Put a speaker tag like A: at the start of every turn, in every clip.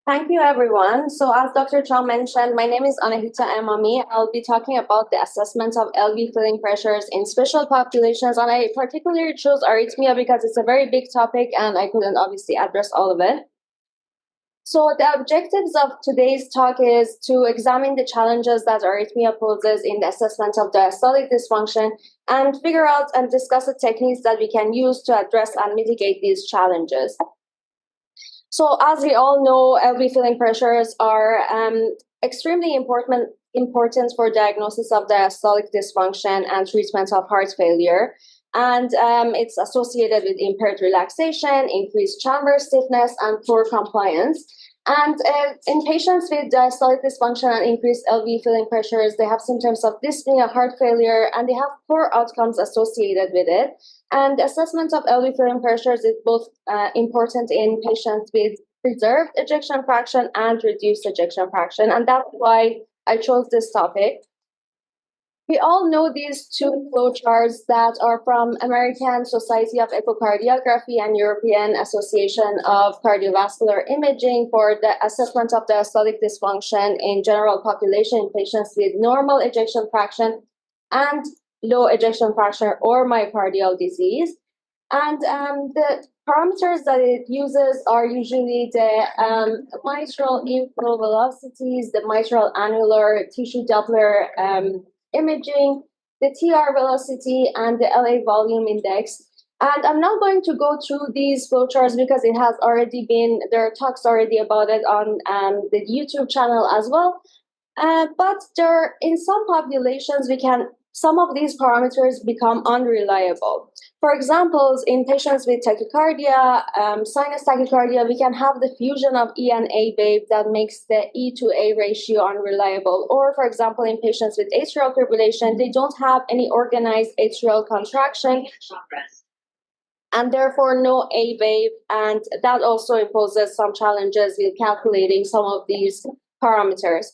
A: Thank you, everyone. So as Dr. Chow mentioned, my name is Anahita Emami. I'll be talking about the assessment of LV filling pressures in special populations, and I particularly chose arrhythmia because it's a very big topic and I couldn't obviously address all of it. So the objectives of today's talk is to examine the challenges that arrhythmia poses in the assessment of diastolic dysfunction and figure out and discuss the techniques that we can use to address and mitigate these challenges. So as we all know, LV filling pressures are extremely important for diagnosis of diastolic dysfunction and treatment of heart failure. And it's associated with impaired relaxation, increased chamber stiffness, and poor compliance. And in patients with diastolic dysfunction and increased LV filling pressures, they have symptoms of dyspnea, heart failure, and they have poor outcomes associated with it. And assessment of LV filling pressures is both important in patients with preserved ejection fraction and reduced ejection fraction. And that's why I chose this topic. We all know these two flowcharts that are from American Society of Echocardiography and European Association of Cardiovascular Imaging for the assessment of diastolic dysfunction in general population in patients with normal ejection fraction and low ejection fraction or myocardial disease. And the parameters that it uses are usually the mitral inflow velocities, the mitral annular tissue Doppler imaging, the TR velocity, and the LA volume index. And I'm not going to go through these flowcharts because it has already been, there are talks already about it on the YouTube channel as well. But in some populations, some of these parameters become unreliable. For example, in patients with tachycardia, sinus tachycardia, we can have the fusion of E and A wave that makes the E to A ratio unreliable. Or, for example, in patients with atrial fibrillation, they don't have any organized atrial contraction, and therefore no A wave, and that also imposes some challenges with calculating some of these parameters.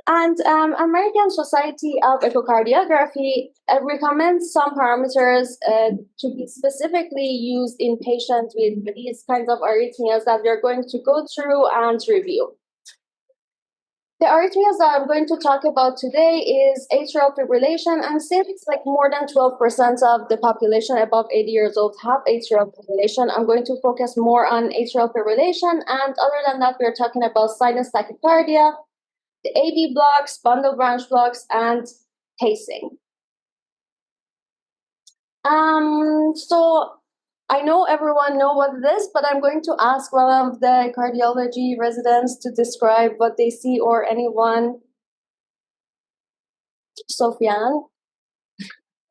A: And American Society of Echocardiography recommends some parameters to be specifically used in patients with these kinds of arrhythmias that we're going to go through and review. The arrhythmias that I'm going to talk about today is atrial fibrillation, and since it's like more than 12% of the population above 80 years old have atrial fibrillation, I'm going to focus more on atrial fibrillation, and other than that, we're talking about sinus tachycardia, the AV blocks, bundle branch blocks, and pacing. So I know everyone know what it is, but I'm going to ask one of the cardiology residents to describe what they see, or anyone. Sofian?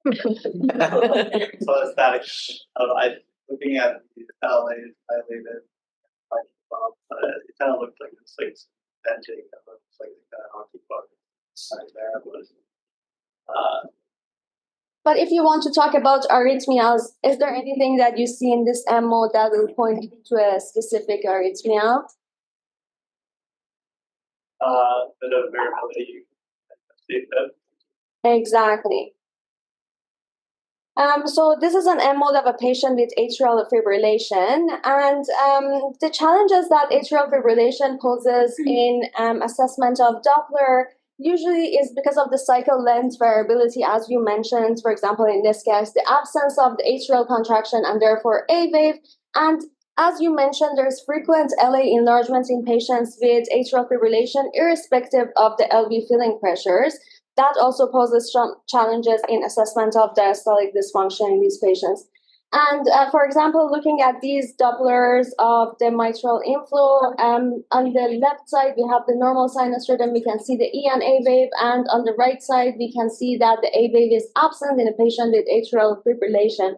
B: So it's that looking at the dilated, it kind of looked like it's like venting. It looks like the kind of hockey puck there was.
A: But if you want to talk about arrhythmias, is there anything that you see in this MO that will point to a specific arrhythmia?
B: Bit of variability.
A: Exactly. So this is an MO of a patient with atrial fibrillation, and the challenges that atrial fibrillation poses in assessment of Doppler usually is because of the cycle length variability, as you mentioned. For example, in this case, the absence of the atrial contraction and therefore A wave, and as you mentioned, there's frequent LA enlargements in patients with atrial fibrillation, irrespective of the LV filling pressures. That also poses some challenges in assessment of diastolic dysfunction in these patients. And for example, looking at these Dopplers of the mitral inflow, on the left side, we have the normal sinus rhythm. We can see the E and A wave. And on the right side, we can see that the A wave is absent in a patient with atrial fibrillation.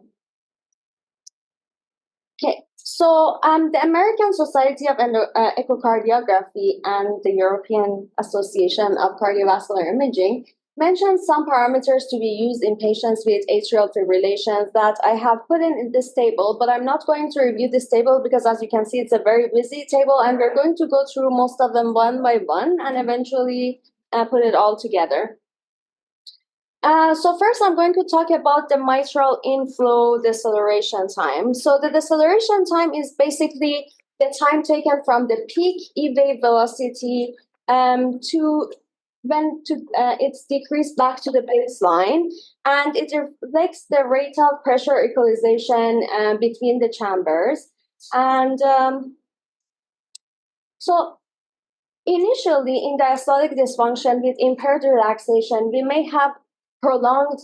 A: Okay, so the American Society of Echocardiography and the European Association of Cardiovascular Imaging mentioned some parameters to be used in patients with atrial fibrillation that I have put in this table, but I'm not going to review this table because, as you can see, it's a very busy table, and we're going to go through most of them one by one and eventually put it all together. So first, I'm going to talk about the mitral inflow deceleration time. So the deceleration time is basically the time taken from the peak E wave velocity to when it's decreased back to the baseline, and it reflects the rate of pressure equalization between the chambers. And so initially, in diastolic dysfunction with impaired relaxation, we may have prolonged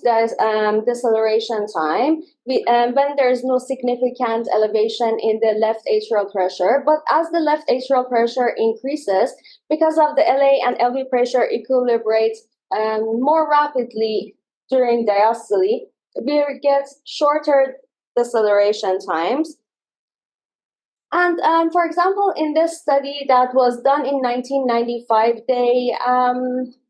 A: deceleration time when there is no significant elevation in the left atrial pressure. But as the left atrial pressure increases, because of the LA and LV pressure equilibrate more rapidly during diastole, we get shorter deceleration times. And for example, in this study that was done in 1995, they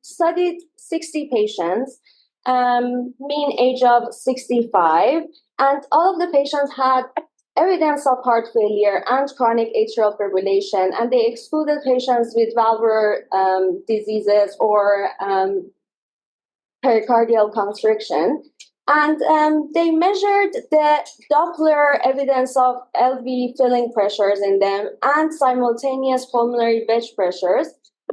A: studied 60 patients, mean age of 65, and all of the patients had evidence of heart failure and chronic atrial fibrillation, and they excluded patients with valvular diseases or pericardial constriction. And they measured the Doppler evidence of LV filling pressures in them and simultaneous pulmonary wedge pressures.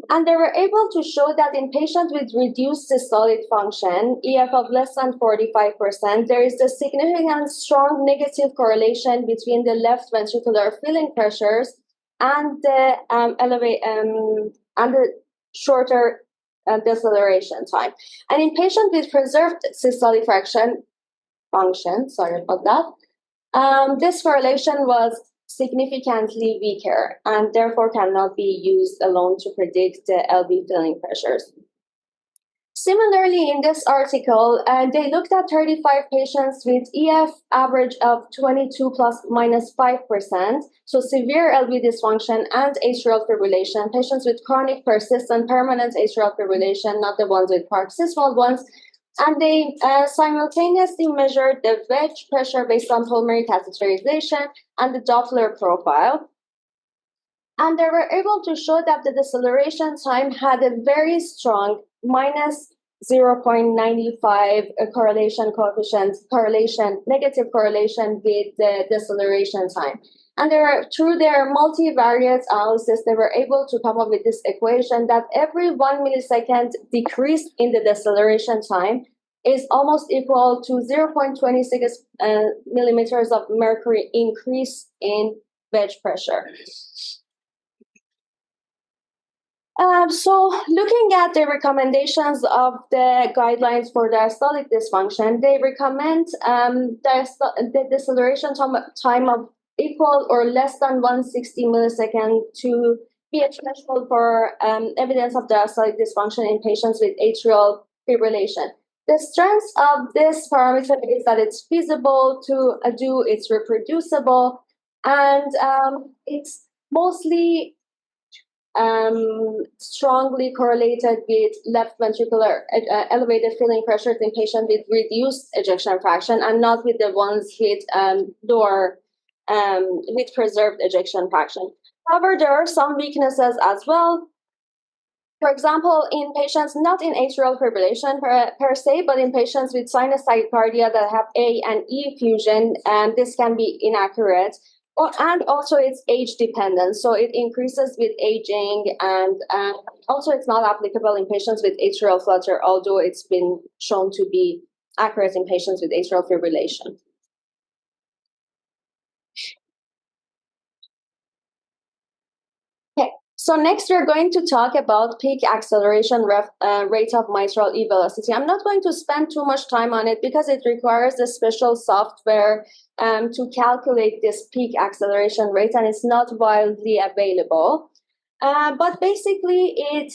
A: And they were able to show that in patients with reduced systolic function, EF of less than 45%, there is a significant strong negative correlation between the left ventricular filling pressures and the and the shorter deceleration time. And in patients with preserved systolic function, sorry about that, this correlation was significantly weaker and therefore cannot be used alone to predict the LV filling pressures. Similarly, in this article, they looked at 35 patients with EF average of 22 plus minus 5%, so severe LV dysfunction and atrial fibrillation, patients with chronic, persistent, permanent atrial fibrillation, not the ones with paroxysmal ones, and they simultaneously measured the wedge pressure based on pulmonary catheterization and the Doppler profile. And they were able to show that the deceleration time had a very strong minus 0.95 correlation coefficient, negative correlation with the deceleration time. And through their multivariate analysis, they were able to come up with this equation that every 1 millisecond decrease in the deceleration time is almost equal to 0.26 millimeters of mercury increase in wedge pressure. So looking at the recommendations of the guidelines for diastolic dysfunction, they recommend the deceleration time of equal or less than 160 millisecond to be a threshold for evidence of diastolic dysfunction in patients with atrial fibrillation. The strength of this parameter is that it's feasible to do, it's reproducible, and it's mostly strongly correlated with left ventricular elevated filling pressures in patients with reduced ejection fraction and not with the ones with lower, with preserved ejection fraction. However, there are some weaknesses as well. For example, in patients not in atrial fibrillation per se, but in patients with sinus tachycardia that have A and E fusion, this can be inaccurate. And also it's age dependent, so it increases with aging, and also it's not applicable in patients with atrial flutter, although it's been shown to be accurate in patients with atrial fibrillation. Okay, so next we're going to talk about peak acceleration rate of mitral E velocity. I'm not going to spend too much time on it because it requires a special software to calculate this peak acceleration rate, and it's not widely available. But basically, it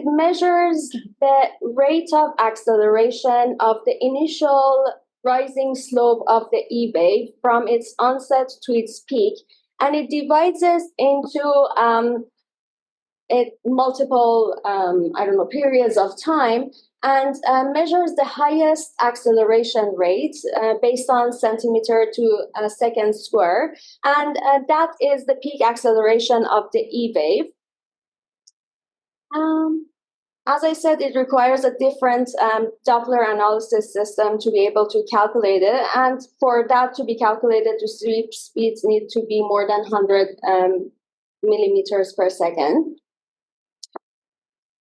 A: measures the rate of acceleration of the initial rising slope of the E wave from its onset to its peak, and it divides it into multiple, periods of time, and measures the highest acceleration rate based on centimeter to second square, and that is the peak acceleration of the E wave. As I said, it requires a different Doppler analysis system to be able to calculate it. And for that to be calculated, the sweep speeds need to be more than 100 millimeters per second.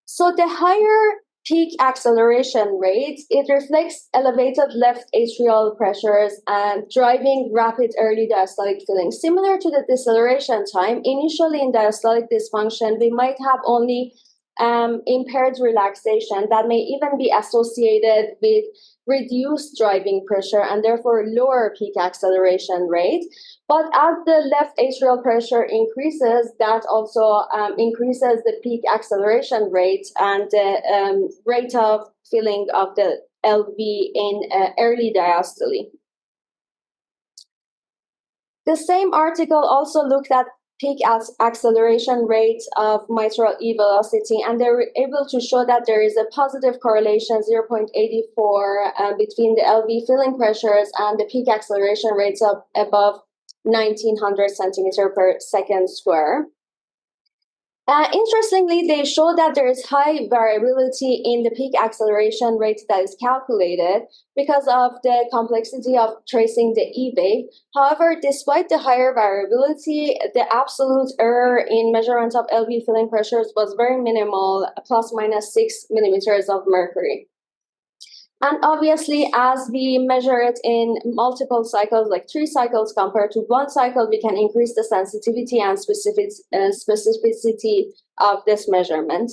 A: So the higher peak acceleration rate, it reflects elevated left atrial pressures and driving rapid early diastolic filling. Similar to the deceleration time, initially in diastolic dysfunction, we might have only impaired relaxation that may even be associated with reduced driving pressure and therefore lower peak acceleration rate. But as the left atrial pressure increases, that also increases the peak acceleration rate and the rate of filling of the LV in early diastole. The same article also looked at peak acceleration rate of mitral E velocity, and they were able to show that there is a positive correlation, 0.84, between the LV filling pressures and the peak acceleration rates of above 1900 centimeter per second square. Interestingly, they show that there is high variability in the peak acceleration rate that is calculated because of the complexity of tracing the E wave. However, despite the higher variability, the absolute error in measurement of LV filling pressures was very minimal, plus minus 6 millimeters of mercury. And obviously, as we measure it in multiple cycles, like 3 cycles compared to 1 cycle, we can increase the sensitivity and specificity of this measurement.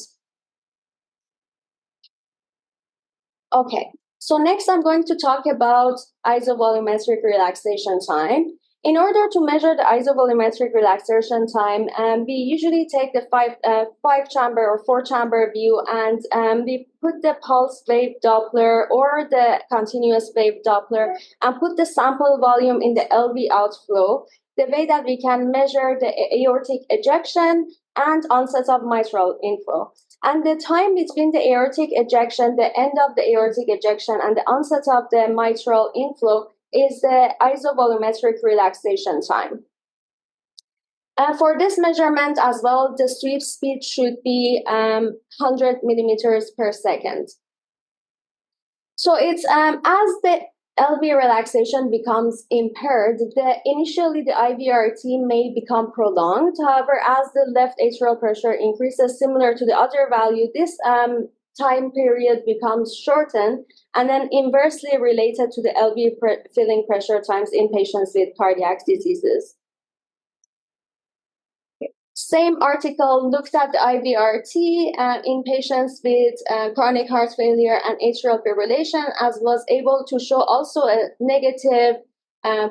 A: Okay, so next I'm going to talk about isovolumetric relaxation time. In order to measure the isovolumetric relaxation time, we usually take the five-chamber or four-chamber view, and we put the pulse wave Doppler or the continuous wave Doppler and put the sample volume in the LV outflow, the way that we can measure the aortic ejection and onset of mitral inflow. And the time between the aortic ejection, the end of the aortic ejection, and the onset of the mitral inflow is the isovolumetric relaxation time. For this measurement as well, the sweep speed should be 100 millimeters per second. So it's as the LV relaxation becomes impaired, initially the IVRT may become prolonged. However, as the left atrial pressure increases, similar to the other value, this time period becomes shortened and then inversely related to the LV filling pressure times in patients with cardiac diseases. Same article looked at the IVRT in patients with chronic heart failure and atrial fibrillation, as was able to show also a negative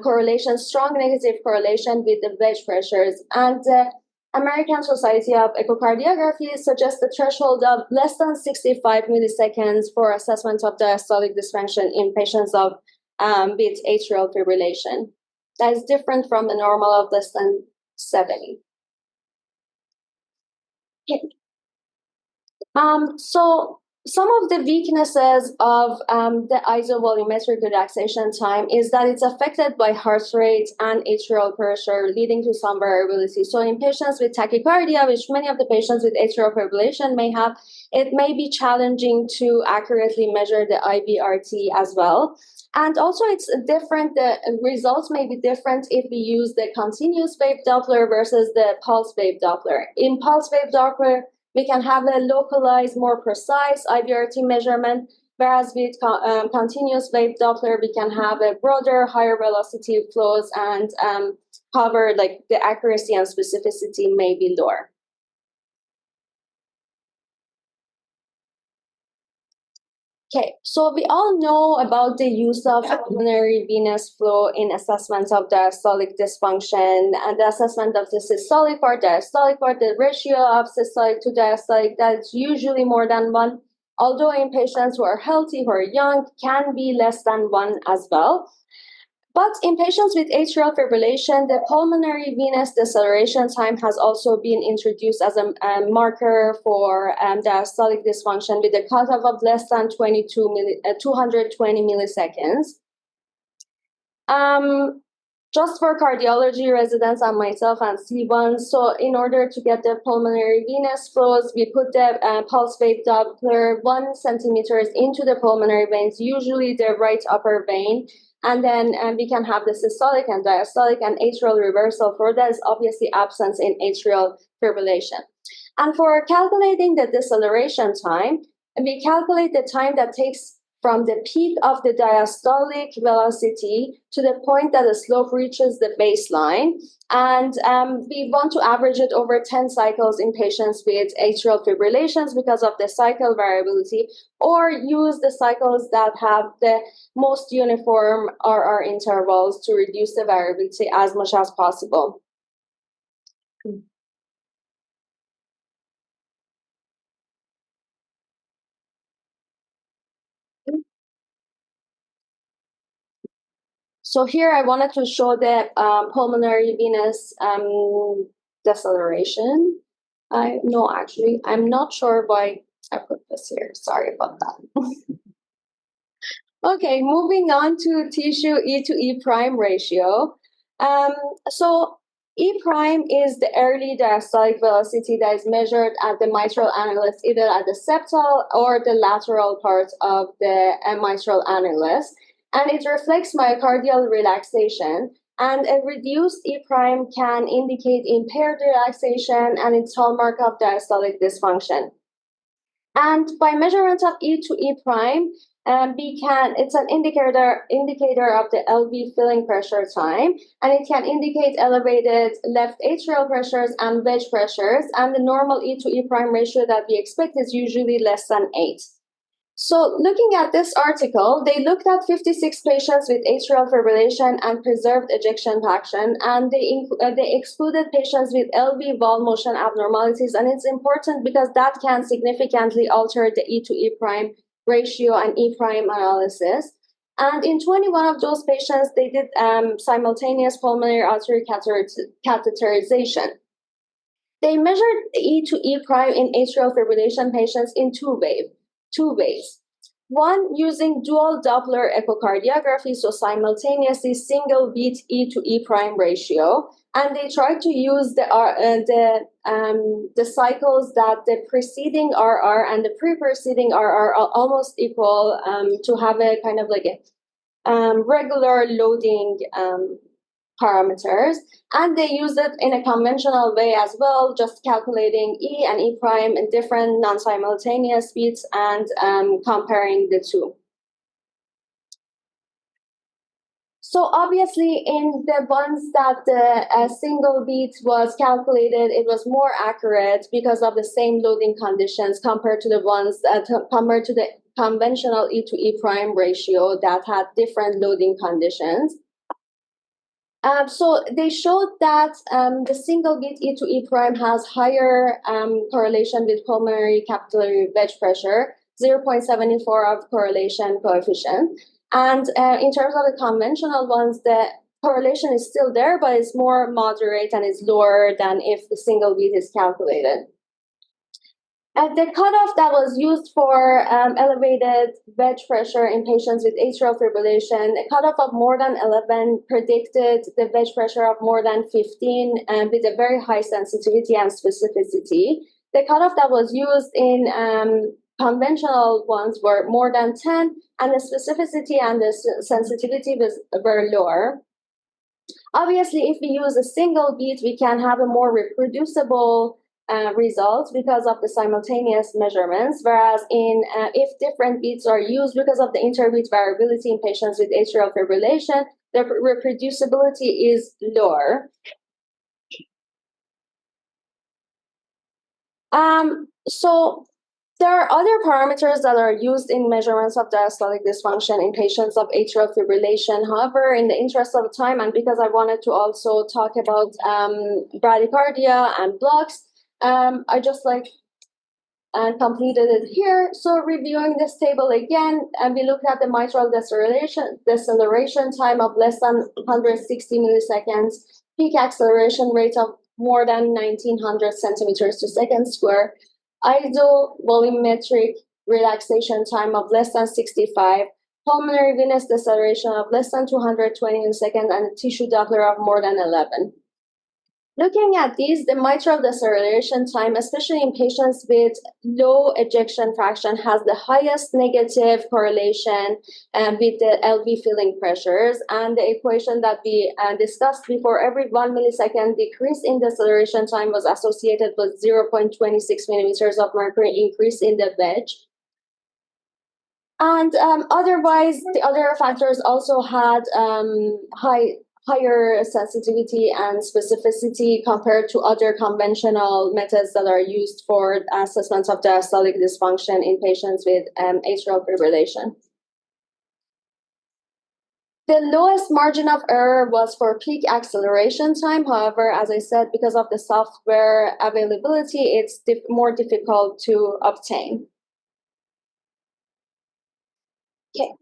A: correlation, strong negative correlation with the wedge pressures. And the American Society of Echocardiography suggests the threshold of less than 65 milliseconds for assessment of diastolic dysfunction in patients with atrial fibrillation. That is different from the normal of less than 70. So some of the weaknesses of the isovolumetric relaxation time is that it's affected by heart rate and atrial pressure, leading to some variability. So in patients with tachycardia, which many of the patients with atrial fibrillation may have, it may be challenging to accurately measure the IVRT as well. And also it's different, the results may be different if we use the continuous wave Doppler versus the pulse wave Doppler. In pulse wave Doppler, we can have a localized, more precise IVRT measurement, whereas with continuous wave Doppler, we can have a broader, higher velocity flows, and however, like the accuracy and specificity may be lower. Okay, so we all know about the use of pulmonary venous flow in assessment of diastolic dysfunction and the assessment of the systolic part, diastolic part, the ratio of systolic to diastolic, that's usually more than 1, although in patients who are healthy, who are young, can be less than 1 as well. But in patients with atrial fibrillation, the pulmonary venous deceleration time has also been introduced as a marker for diastolic dysfunction with a cutoff of less than 220 milliseconds. just for cardiology residents and myself and C1. So in order to get the pulmonary venous flows, we put the pulse wave Doppler 1 centimeters into the pulmonary veins, usually the right upper vein. And then we can have the systolic and diastolic and atrial reversal. For that is obviously absence in atrial fibrillation. And for calculating the deceleration time, we calculate the time that takes from the peak of the diastolic velocity to the point that the slope reaches the baseline. And we want to average it over 10 cycles in patients with atrial fibrillations because of the cycle variability, or use the cycles that have the most uniform RR intervals to reduce the variability as much as possible. So here I wanted to show the pulmonary venous deceleration. No, actually, I'm not sure why I put this here. Sorry about that. Okay, moving on to tissue E to E prime ratio. So E prime is the early diastolic velocity that is measured at the mitral annulus, either at the septal or the lateral part of the mitral annulus, and it reflects myocardial relaxation. And a reduced E prime can indicate impaired relaxation, and it's hallmark of diastolic dysfunction. And by measurement of E to E prime, it's an indicator of the LV filling pressure time, and it can indicate elevated left atrial pressures and wedge pressures, and the normal E to E prime ratio that we expect is usually less than 8. So looking at this article, they looked at 56 patients with atrial fibrillation and preserved ejection fraction, and they excluded patients with LV valve motion abnormalities, and it's important because that can significantly alter the E to E prime ratio and E prime analysis. And in 21 of those patients, they did simultaneous pulmonary artery catheterization. They measured E to E prime in atrial fibrillation patients in two ways. One, using dual Doppler echocardiography, so simultaneously single beat E to E prime ratio, and they tried to use the cycles that the preceding RR and the pre-preceding RR are almost equal to have a kind of like a regular loading parameters, and they use it in a conventional way as well, just calculating E and E prime in different non-simultaneous beats and comparing the two. So obviously in the ones that the single beat was calculated, it was more accurate because of the same loading conditions compared to the ones that compared to the conventional E to E prime ratio that had different loading conditions. So they showed that the single beat E to E prime has higher correlation with pulmonary capillary wedge pressure, 0.74 of correlation coefficient. And in terms of the conventional ones, the correlation is still there, but it's more moderate and is lower than if the single beat is calculated. The cutoff that was used for elevated wedge pressure in patients with atrial fibrillation, a cutoff of more than 11 predicted the wedge pressure of more than 15 with a very high sensitivity and specificity. The cutoff that was used in conventional ones were more than 10, and the specificity and the sensitivity were lower. Obviously, if we use a single beat, we can have a more reproducible results because of the simultaneous measurements, whereas if different beats are used because of the interbeat variability in patients with atrial fibrillation, the reproducibility is lower. So there are other parameters that are used in measurements of diastolic dysfunction in patients of atrial fibrillation. However, in the interest of time, and because I wanted to also talk about bradycardia and blocks, I just completed it here. So reviewing this table again, and we looked at the mitral deceleration time of less than 160 milliseconds, peak acceleration rate of more than 1900 centimeters to second square, isovolumetric relaxation time of less than 65, pulmonary venous deceleration of less than 220 milliseconds, and a tissue Doppler of more than 11. Looking at these, the mitral deceleration time, especially in patients with low ejection fraction, has the highest negative correlation with the LV filling pressures. And the equation that we discussed before, every 1 millisecond decrease in deceleration time was associated with 0.26 millimeters of mercury increase in the wedge. And otherwise, the other factors also had higher sensitivity and specificity compared to other conventional methods that are used for assessments of diastolic dysfunction in patients with atrial fibrillation. The lowest margin of error was for peak acceleration time. However, as I said, because of the software availability, it's more difficult to obtain. Okay.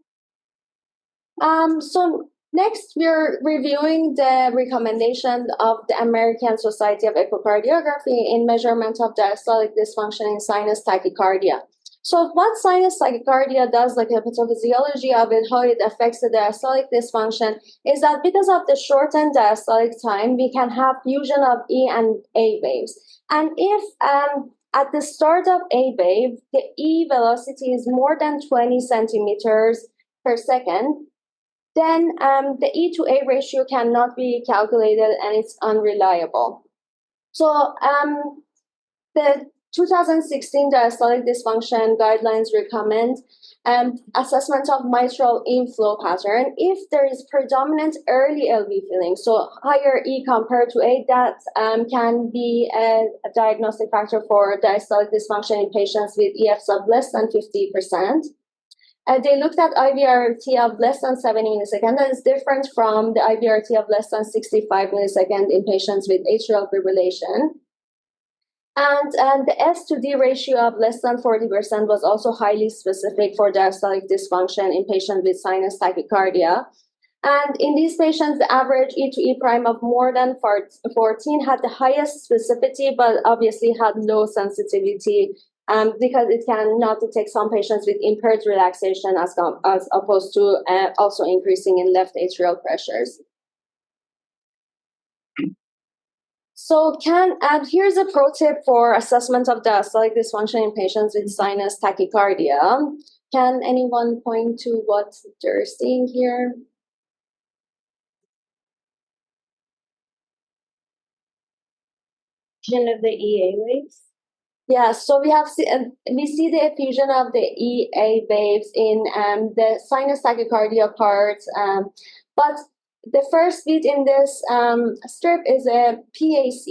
A: So next, we're reviewing the recommendation of the American Society of Echocardiography in measurement of diastolic dysfunction in sinus tachycardia. So what sinus tachycardia does, like the pathophysiology of it, how it affects the diastolic dysfunction, is that because of the shortened diastolic time, we can have fusion of E and A waves. And if at the start of A wave, the E velocity is more than 20 centimeters per second, then the E to A ratio cannot be calculated and it's unreliable. So the 2016 diastolic dysfunction guidelines recommend assessment of mitral inflow pattern if there is predominant early LV filling, so higher E compared to A, that can be a diagnostic factor for diastolic dysfunction in patients with EFs of less than 50%. They looked at IVRT of less than 70 milliseconds. That is different from the IVRT of less than 65 milliseconds in patients with atrial fibrillation. And the S to D ratio of less than 40% was also highly specific for diastolic dysfunction in patients with sinus tachycardia. And in these patients, the average E to E prime of more than 14 had the highest specificity, but obviously had low sensitivity because it cannot detect some patients with impaired relaxation as opposed to also increasing in left atrial pressures. So here's a pro tip for assessment of diastolic dysfunction in patients with sinus tachycardia. Can anyone point to what they're seeing here?
C: Fusion of the EA waves?
A: Yeah, so we see the effusion of the EA waves in the sinus tachycardia part, but the first beat in this strip is a PAC,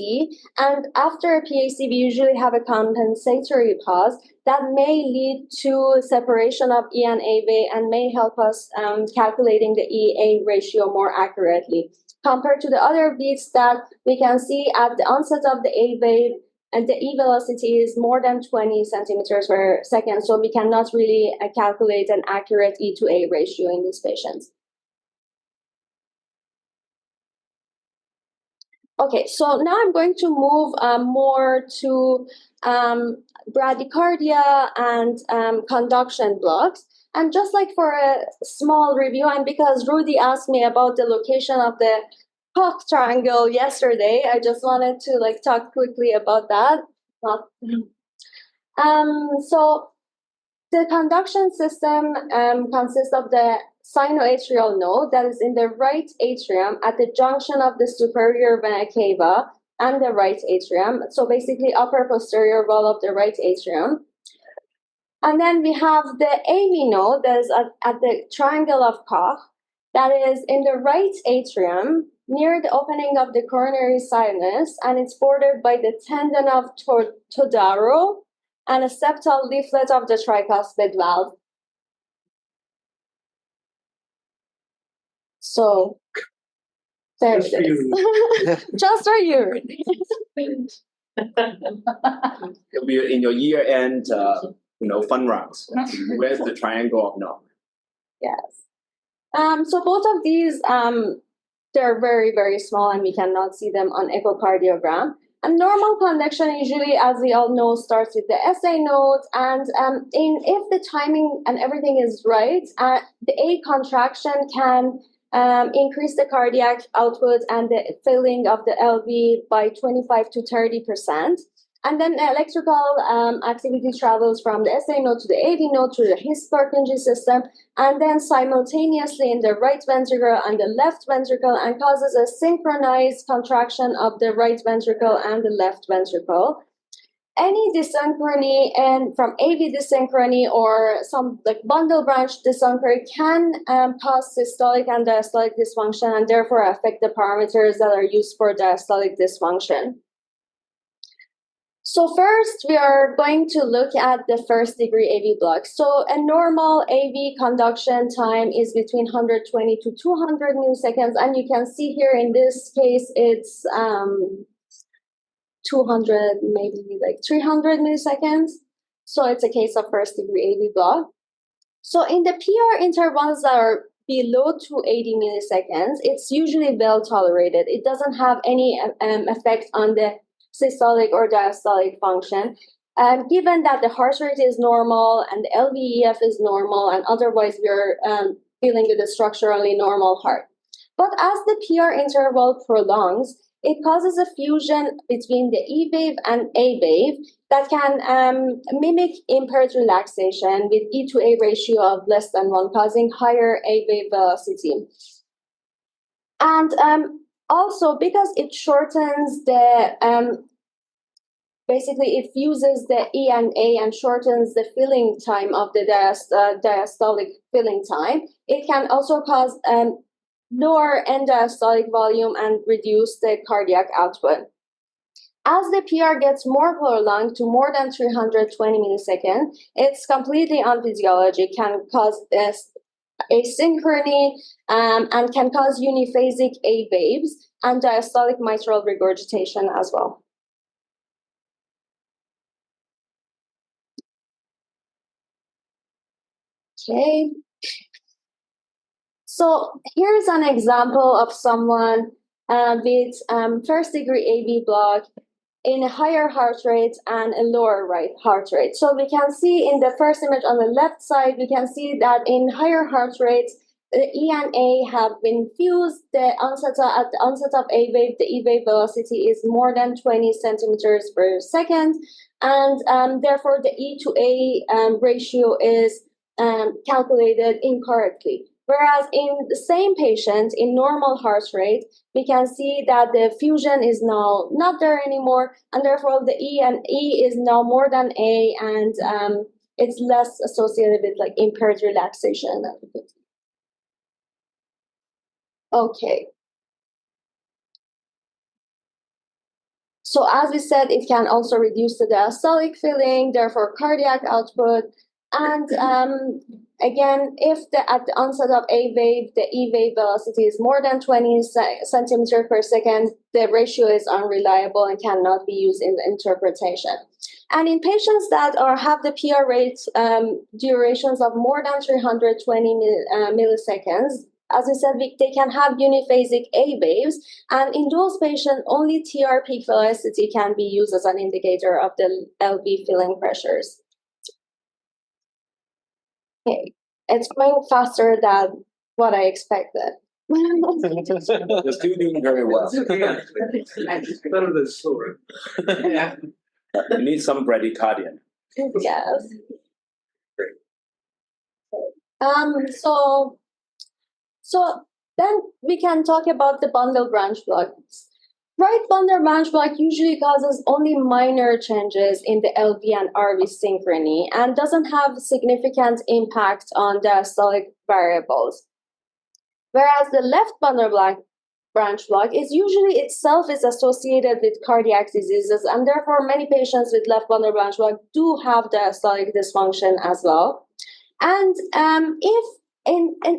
A: and after a PAC, we usually have a compensatory pause that may lead to separation of E and A wave and may help us calculating the EA ratio more accurately. Compared to the other beats that we can see at the onset of the A wave, and the E velocity is more than 20 centimeters per second, so we cannot really calculate an accurate E to A ratio in these patients. Okay, so now I'm going to move more to bradycardia and conduction blocks. And just like for a small review, and because Rudy asked me about the location of the Koch triangle yesterday, I just wanted to talk quickly about that. So the conduction system consists of the sinoatrial node that is in the right atrium at the junction of the superior vena cava and the right atrium. So basically upper posterior wall of the right atrium. And then we have the AV node that is at the triangle of Koch that is in the right atrium near the opening of the coronary sinus, and it's bordered by the tendon of Todaro and a septal leaflet of the tricuspid valve. So there it is. Just for you.
D: It'll be in your year-end, fun rounds. Where's the triangle of no?
A: Yes. So both of these, they're very, very small, and we cannot see them on echocardiogram. And normal conduction usually, as we all know, starts with the SA node, and if the timing and everything is right, the A contraction can increase the cardiac output and the filling of the LV by 25 to 30%. And then electrical activity travels from the SA node to the AV node to the His Purkinje system, and then simultaneously in the right ventricle and the left ventricle, and causes a synchronized contraction of the right ventricle and the left ventricle. Any dysynchrony and from AV dysynchrony or some like bundle branch dysynchrony can cause systolic and diastolic dysfunction, and therefore affect the parameters that are used for diastolic dysfunction. So first, we are going to look at the first degree AV block. So a normal AV conduction time is between 120 to 200 milliseconds. And you can see here in this case, it's 200, maybe like 300 milliseconds. So it's a case of first degree AV block. So in the PR intervals that are below 280 milliseconds, it's usually well tolerated. It doesn't have any effect on the systolic or diastolic function. Given that the heart rate is normal and the LVEF is normal, and otherwise we're dealing with a structurally normal heart. But as the PR interval prolongs, it causes a fusion between the E wave and A wave that can mimic impaired relaxation with E to A ratio of less than 1, causing higher A wave velocity. And also, because it shortens the, basically it fuses the E and A and shortens the filling time of the diastolic filling time, it can also cause lower end diastolic volume and reduce the cardiac output. As the PR gets more prolonged to more than 320 milliseconds, it's completely unphysiologic, can cause this asynchrony and can cause uniphasic A waves and diastolic mitral regurgitation as well. Okay. So here's an example of someone with first degree AV block in a higher heart rate and a lower right heart rate. So we can see in the first image on the left side, we can see that in higher heart rates, the E and A have been fused. At the onset of A wave, the E wave velocity is more than 20 centimeters per second, and therefore the E to A ratio is calculated incorrectly. Whereas in the same patient, in normal heart rate, we can see that the fusion is now not there anymore, and therefore the E and E is now more than A, and it's less associated with like impaired relaxation. Okay. So as we said, it can also reduce the diastolic filling, therefore cardiac output. And again, if at the onset of A wave, the E wave velocity is more than 20 centimeters per second, the ratio is unreliable and cannot be used in the interpretation. And in patients that have the PR rate durations of more than 320 milliseconds, as I said, they can have uniphasic A waves, and in those patients, only TR peak velocity can be used as an indicator of the LV filling pressures. Okay, it's going faster than what I expected.
D: You're still doing very well.
B: Better than slower.
D: You need some bradycardia.
A: Yes. So then we can talk about the bundle branch blocks. Right bundle branch block usually causes only minor changes in the LV and RV synchrony and doesn't have significant impact on diastolic variables. Whereas the left bundle branch block is usually itself is associated with cardiac diseases, and therefore many patients with left bundle branch block do have diastolic dysfunction as well. And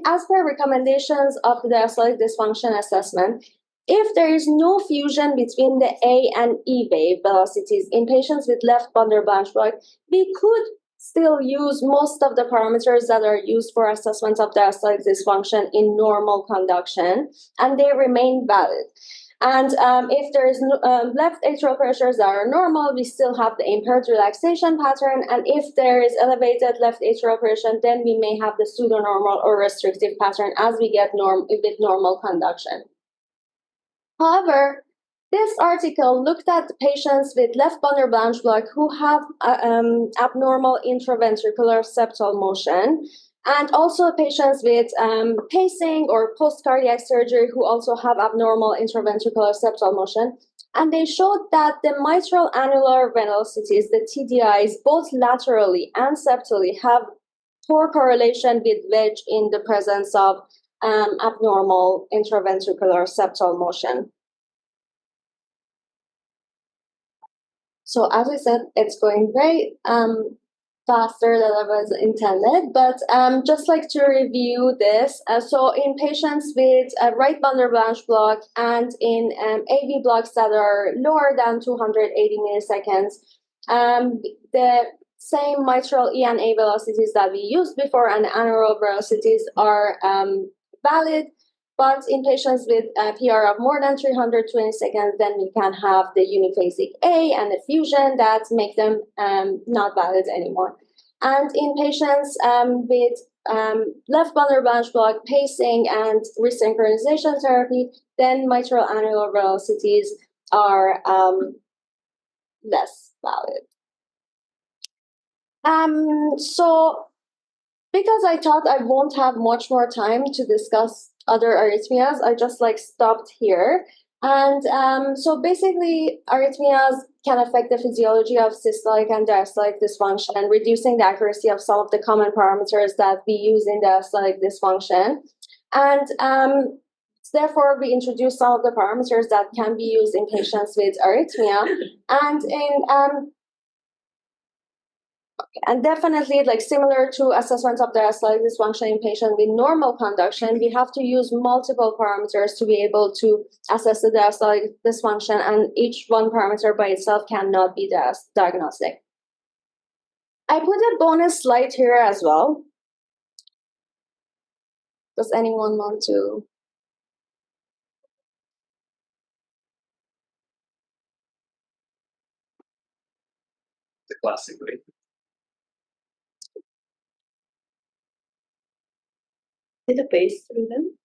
A: as per recommendations of the diastolic dysfunction assessment, if there is no fusion between the A and E wave velocities in patients with left bundle branch block, we could still use most of the parameters that are used for assessment of diastolic dysfunction in normal conduction, and they remain valid. And if there is left atrial pressures that are normal, we still have the impaired relaxation pattern. And if there is elevated left atrial pressure, then we may have the pseudonormal or restrictive pattern as we get with normal conduction. However, this article looked at patients with left bundle branch block who have abnormal intraventricular septal motion, and also patients with pacing or post-cardiac surgery who also have abnormal intraventricular septal motion. And they showed that the mitral annular velocities, the TDIs, both laterally and septally, have poor correlation with wedge in the presence of abnormal intraventricular septal motion. So as I said, it's going very faster than I was intended, but just like to review this. So in patients with right bundle branch block and in AV blocks that are lower than 280 milliseconds, the same mitral E and A velocities that we used before and annular velocities are valid. But in patients with a PR of more than 320 seconds, then we can have the uniphasic A and the fusion that make them not valid anymore. And in patients with left bundle branch block, pacing, and resynchronization therapy, then mitral annular velocities are less valid. So because I thought I won't have much more time to discuss other arrhythmias, I just stopped here. And so basically, arrhythmias can affect the physiology of systolic and diastolic dysfunction, reducing the accuracy of some of the common parameters that we use in diastolic dysfunction. And therefore, we introduce some of the parameters that can be used in patients with arrhythmia. And definitely, similar to assessment of diastolic dysfunction in patients with normal conduction, we have to use multiple parameters to be able to assess the diastolic dysfunction, and each one parameter by itself cannot be diagnostic. I put a bonus slide here as well. Does anyone want to?
B: The classic way.
C: Is it pace through them?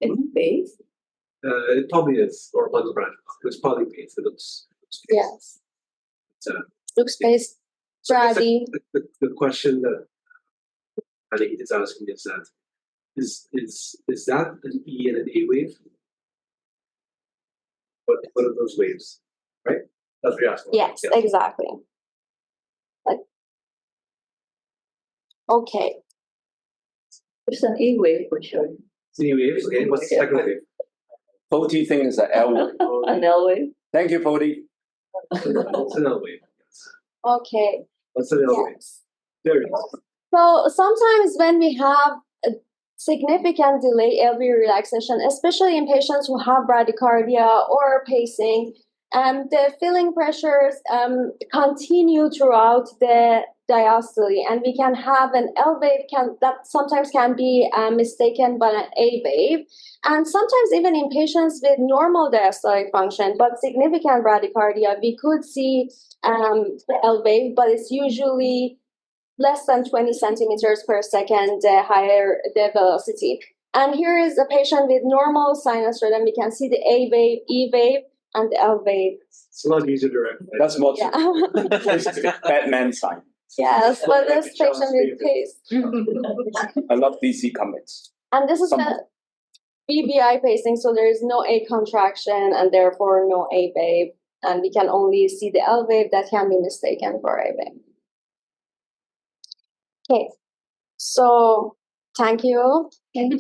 C: Is it pace?
E: It probably is, or bundle branch. It's probably pace. It looks
A: Yes. Looks space.
E: So I guess
A: Brady.
E: the question that Anahita is asking is that is that an E and an A wave? What are those waves? Right? That's what you're asking.
A: Yes, exactly. Okay.
C: It's an E wave for sure.
E: It's an E wave. Okay, what's the second wave?
D: Poti thing is an L wave.
C: An L wave.
D: Thank you, Poti.
E: What's an L wave?
A: Okay.
E: What's an L wave?
A: Yes.
E: There it is.
A: So sometimes when we have a significant delay LV relaxation, especially in patients who have bradycardia or pacing, the filling pressures continue throughout the diastole, and we can have an L wave that sometimes can be mistaken by an A wave, and sometimes even in patients with normal diastolic function but significant bradycardia, we could see the L wave, but it's usually less than 20 centimeters per second higher the velocity. And here is a patient with normal sinus rhythm. We can see the A wave, E wave, and the L wave.
E: It's a lot easier to recognize.
D: That's much.
A: Yeah.
D: Batman sign.
A: Yes, but this patient with pace.
D: I love DC comics.
A: And this is the BBI pacing, so there is no A contraction and therefore no A wave. And we can only see the L wave that can be mistaken for A wave. Okay, so thank you. Thank you.